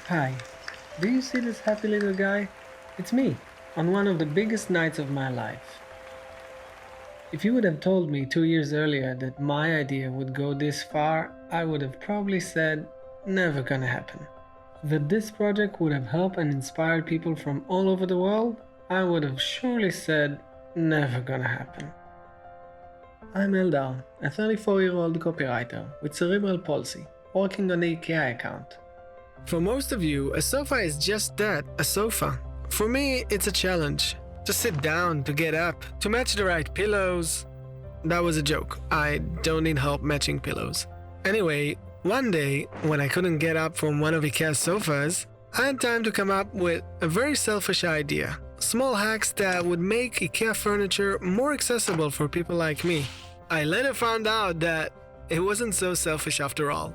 Hi, do you see this happy little guy? It's me, on one of the biggest nights of my life. If you would have told me 2 years earlier that my idea would go this far, I would have probably said, never gonna happen. That this project would have helped and inspired people from all over the world, I would have surely said, never gonna happen. I'm Eldar, a 34-year-old copywriter with cerebral palsy, working on the Ikea account. For most of you, a sofa is just that, a sofa. For me, it's a challenge. To sit down, to get up, to match the right pillows. That was a joke. I don't need help matching pillows. Anyway, one day, when I couldn't get up from one of Ikea's sofas, I had time to come up with a very selfish idea. Small hacks that would make Ikea furniture more accessible for people like me. I later found out that it wasn't so selfish after all.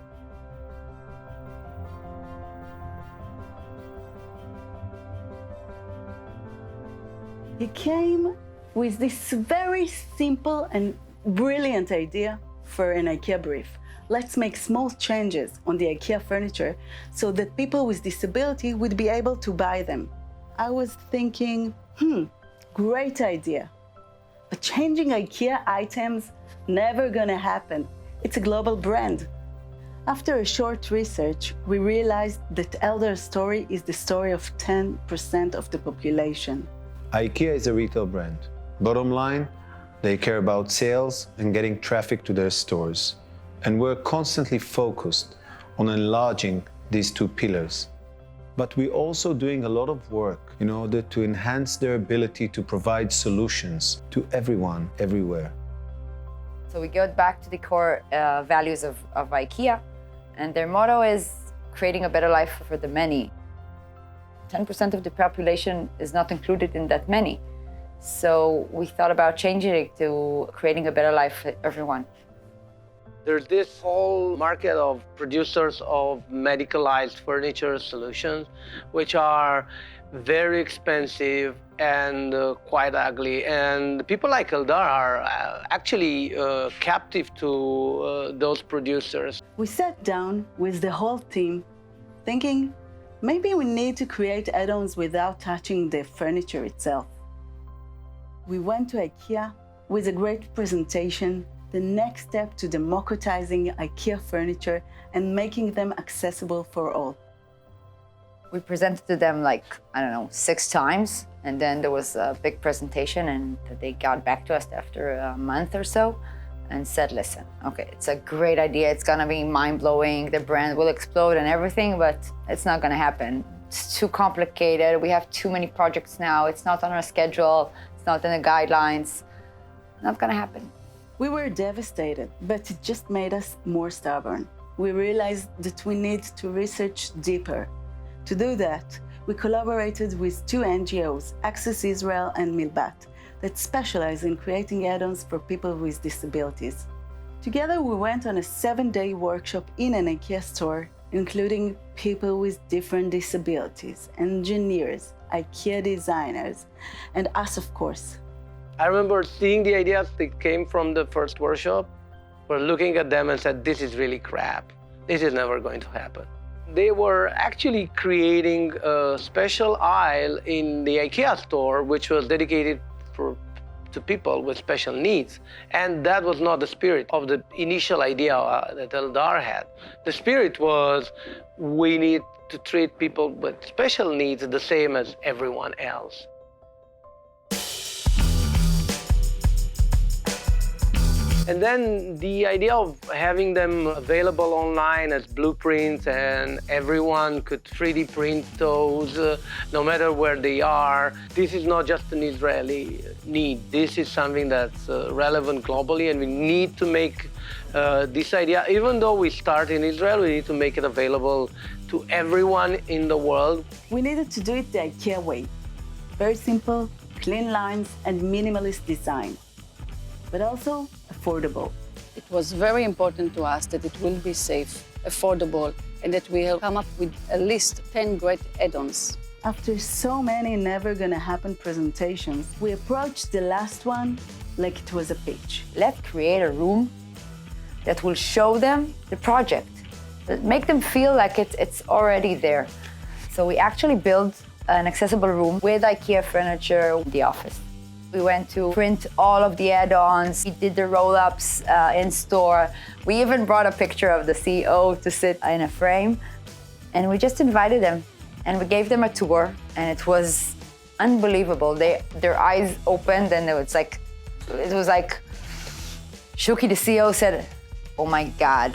He came with this very simple and brilliant idea for an IKEA brief. Let's make small changes on the IKEA furniture so that people with disability would be able to buy them. I was thinking, great idea. But changing IKEA items, never gonna happen. It's a global brand. After a short research, we realized that Eldar's story is the story of 10% of the population. IKEA is a retail brand. Bottom line, they care about sales and getting traffic to their stores. And we're constantly focused on enlarging these two pillars. But we're also doing a lot of work in order to enhance their ability to provide solutions to everyone, everywhere. So we go back to the core values of IKEA, and their motto is creating a better life for the many. 10% of the population is not included in that many. So we thought about changing it to creating a better life for everyone. There's this whole market of producers of medicalized furniture solutions, which are very expensive and quite ugly. And people like Eldar are actually captive to those producers. We sat down with the whole team thinking, maybe we need to create add-ons without touching the furniture itself. We went to IKEA with a great presentation, the next step to democratizing IKEA furniture and making them accessible for all. We presented to them 6 times, and then there was a big presentation, and they got back to us after a month or so and said, listen, okay, it's a great idea, it's gonna be mind-blowing, the brand will explode and everything, but it's not gonna happen. It's too complicated, we have too many projects now, it's not on our schedule, it's not in the guidelines, not gonna happen. We were devastated, but it just made us more stubborn. We realized that we need to research deeper. To do that, we collaborated with 2 NGOs, Access Israel and Milbat, that specialize in creating add-ons for people with disabilities. Together, we went on a 7-day workshop in an IKEA store, including people with different disabilities, engineers, IKEA designers, and us, of course. I remember seeing the ideas that came from the first workshop. We're looking at them and said, this is really crap. This is never going to happen. They were actually creating a special aisle in the IKEA store, which was dedicated to people with special needs. And that was not the spirit of the initial idea that Eldar had. The spirit was, we need to treat people with special needs the same as everyone else. And then the idea of having them available online as blueprints and everyone could 3D print those no matter where they are. This is not just an Israeli need. This is something that's relevant globally, and we need to make this idea, even though we start in Israel, we need to make it available to everyone in the world. We needed to do it the IKEA way. Very simple, clean lines, and minimalist design, but also affordable. It was very important to us that it will be safe, affordable, and that we will come up with at least 10 great add-ons. After so many never gonna happen presentations, we approached the last one like it was a pitch. Let's create a room that will show them the project, that make them feel like it's already there. So we actually built an accessible room with IKEA furniture in the office. We went to print all of the add-ons. We did the roll-ups in store. We even brought a picture of the CEO to sit in a frame. And we just invited them and we gave them a tour, and it was unbelievable. Their eyes opened, and it was like, Shuki, the CEO, said, "Oh my God,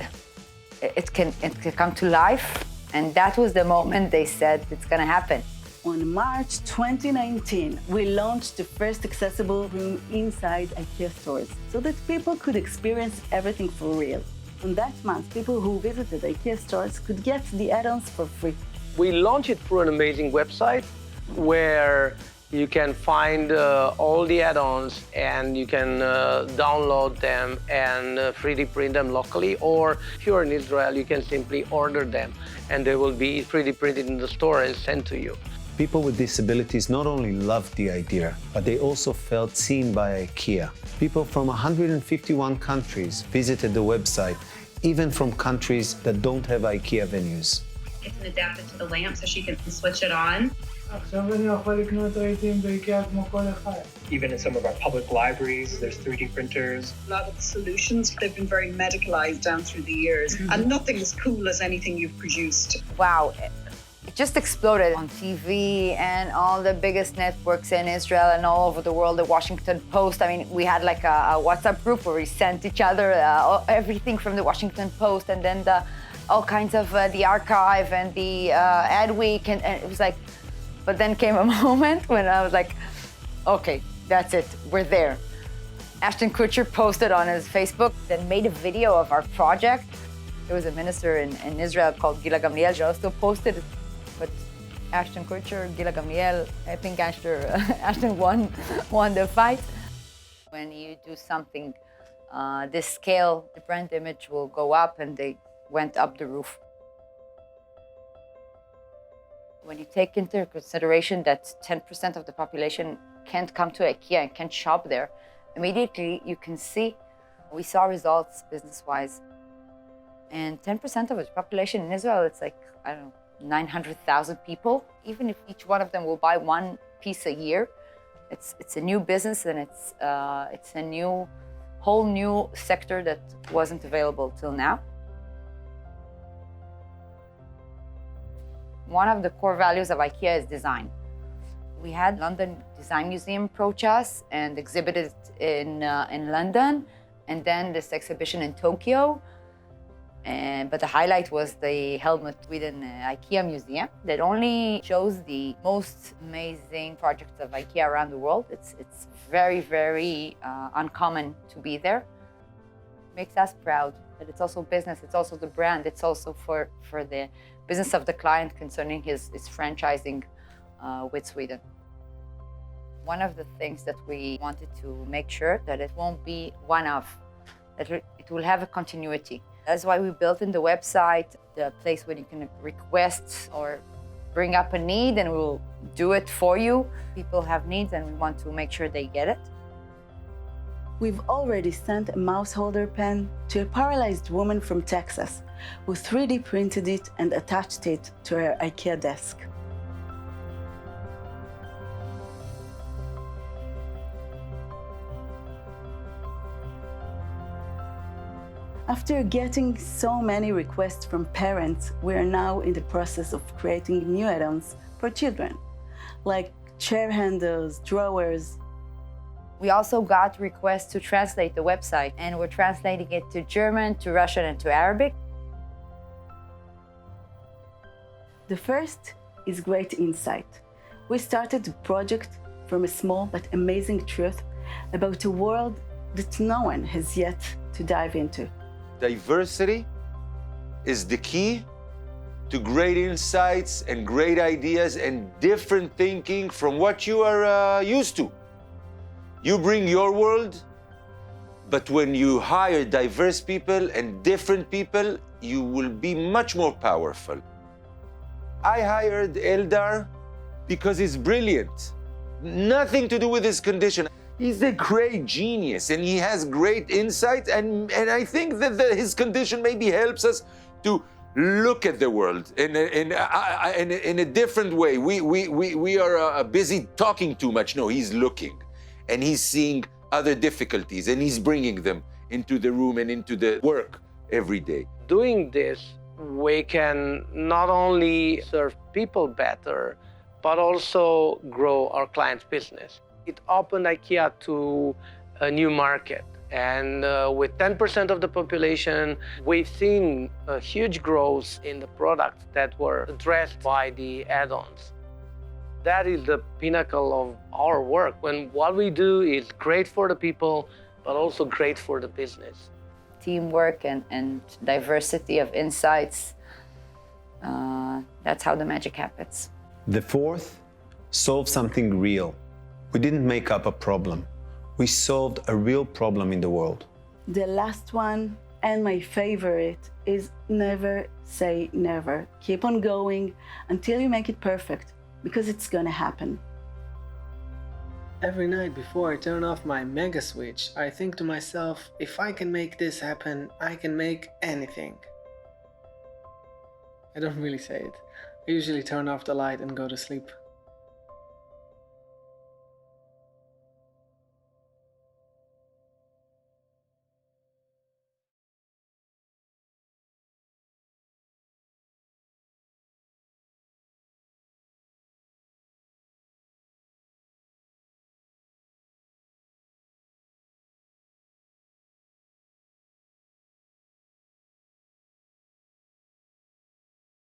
it can come to life." And that was the moment they said it's gonna happen. On March 2019, we launched the first accessible room inside IKEA stores so that people could experience everything for real. On that month, people who visited IKEA stores could get the add-ons for free. We launched it through an amazing website where you can find all the add-ons and you can download them and 3D print them locally, or if you're in Israel, you can simply order them and they will be 3D printed in the store and sent to you. People with disabilities not only loved the idea, but they also felt seen by IKEA. People from 151 countries visited the website, even from countries that don't have IKEA venues. It's an adapter to the lamp so she can switch it on. Even in some of our public libraries, there's 3D printers. A lot of the solutions, they've been very medicalized down through the years, and nothing as cool as anything you've produced. Wow, it just exploded on TV and all the biggest networks in Israel and all over the world, the Washington Post. I mean, we had like a WhatsApp group where we sent each other everything from the Washington Post, and then all kinds of the archive and the ad week, and it was like, but then came a moment when I was like, okay, that's it, we're there. Ashton Kutcher posted on his Facebook, then made a video of our project. There was a minister in Israel called Gila Gamliel, she also posted it, but Ashton Kutcher, Gila Gamliel, I think Ashton won the fight. When you do something this scale, the brand image will go up, and they went up the roof. When you take into consideration that 10% of the population can't come to IKEA and can't shop there, immediately you can see, we saw results business-wise. And 10% of the population in Israel, it's like, I don't know, 900,000 people. Even if each one of them will buy one piece a year, it's a new business, and it's a whole new sector that wasn't available till now. One of the core values of IKEA is design. We had London Design Museum approach us and exhibited in London, and then this exhibition in Tokyo. But the highlight was the Helmut Sweden IKEA Museum that only shows the most amazing projects of IKEA around the world. It's very, very uncommon to be there. It makes us proud, but it's also business, it's also the brand, it's also for the business of the client concerning his franchising with Sweden. One of the things that we wanted to make sure that it won't be one-off, that it will have a continuity. That's why we built in the website the place where you can request or bring up a need, and we'll do it for you. People have needs, and we want to make sure they get it. We've already sent a mouse holder pen to a paralyzed woman from Texas who 3D printed it and attached it to her IKEA desk. After getting so many requests from parents, we are now in the process of creating new add-ons for children, like chair handles, drawers. We also got requests to translate the website, and we're translating it to German, to Russian, and to Arabic. The first is great insight. We started the project from a small but amazing truth about a world that no one has yet to dive into. Diversity is the key to great insights and great ideas and different thinking from what you are used to. You bring your world, but when you hire diverse people and different people, you will be much more powerful. I hired Eldar because he's brilliant. Nothing to do with his condition. He's a great genius and he has great insight, and I think that his condition maybe helps us to look at the world in a different way. We are busy talking too much. No, he's looking and he's seeing other difficulties and he's bringing them into the room and into the work every day. Doing this, we can not only serve people better, but also grow our clients' business. It opened IKEA to a new market. And with 10% of the population, we've seen a huge growth in the products that were addressed by the add-ons. That is the pinnacle of our work, when what we do is great for the people, but also great for the business. Teamwork and diversity of insights, that's how the magic happens. The fourth, solve something real. We didn't make up a problem. We solved a real problem in the world. The last one, and my favorite, is never say never. Keep on going until you make it perfect, because it's gonna happen. Every night before I turn off my mega switch, I think to myself, if I can make this happen, I can make anything. I don't really say it. I usually turn off the light and go to sleep.